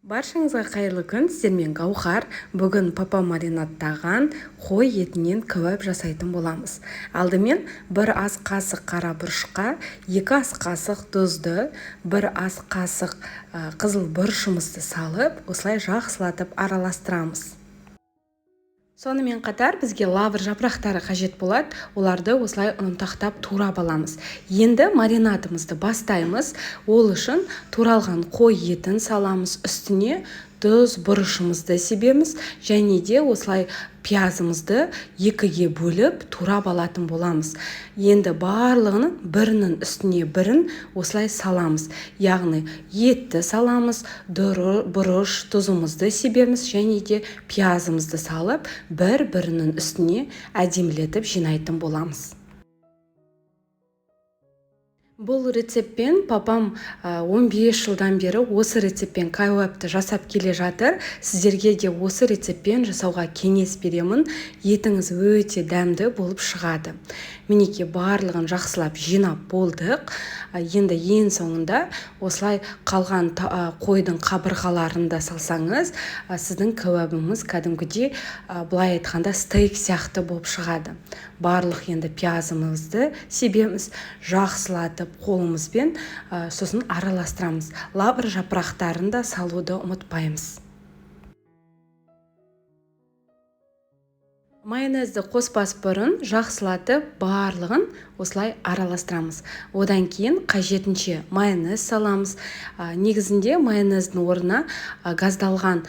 Баршаңызға қайырлы күн, сіздермен Гаухар. Бүгін папа маринадтаған қой етінен кәуап жасайтын боламыз. Алдымен 1 ас қасық қара бұрышқа, 2 ас қасық тұзды, 1 ас қасық қызыл бұрышымызды салып, осылай жақсылатып араластырамыз. Сонымен қатар бізге лавр жапырақтары қажет болады. Оларды осылай ұнтақтап турап аламыз. Енді маринадымызды бастаймыз. Ол үшін туралған қой етін саламыз, үстіне тұз бұрышымызды себеміз, және де осылай пиязымызды 2-ге бөліп турап алатын боламыз. Енді барлығының бірінің үстіне бірін осылай саламыз. Яғни етті саламыз, бұрыш, тұзымызды себеміз, және де пиязымызды салып, бір-бірінің үстіне әдемілетіп жинайтын боламыз. Бұл рецептпен папам 15 жылдан бері осы рецептпен кәуапты жасап келе жатыр. Сіздерге де осы рецептпен жасауға кеңес беремін. Етіңіз өте дәмді болып шығады. Мінеке барлығын жақсылап жинап болдық. Енді ең соңында осылай қалған қойдың қабырғаларын да салсаңыз, сіздің кәуабыңыз кәдімгідей былай айтқанда стейк сияқты болып шығады. Барлық енді пиязымызды себеміз, жақсылатып қолымызбен сосын араластырамыз. Лавр жапырақтарын да салуды ұмытпаймыз. Майонезді қоспас бұрын жақсылатып барлығын осылай араластырамыз. Одан кейін қажетінше майонез саламыз. Негізінде майонездің орнына газдалған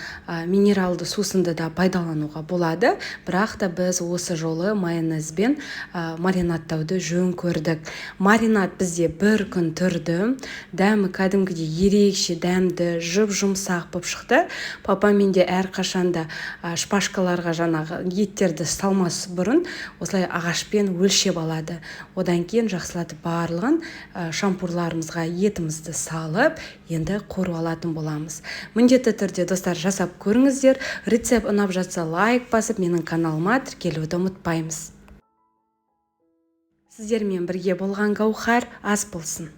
минералды сусынды да пайдалануға болады. Бірақ та біз осы жолы майонезбен маринадтауды жөн көрдік. Маринад бізде 1 күн тұрды. Дәмі кәдімгідей ерекше дәмді, жұп-жұмсақ болып шықты. Папа менде әрқашанда шпажкаларға жаңағы еттерді салмас бұрын осылай ағашпен өлшеп алады. Одан кейін жақсылатып барлығын шампурларымызға етімізді салып, енді қору алатын боламыз. Міндетті түрде достар жасап көріңіздер. Рецепт ұнап жатса лайк басып, менің каналыма тіркелуді ұмытпаймыз. Сіздермен бірге болған Гаухар ас болсын.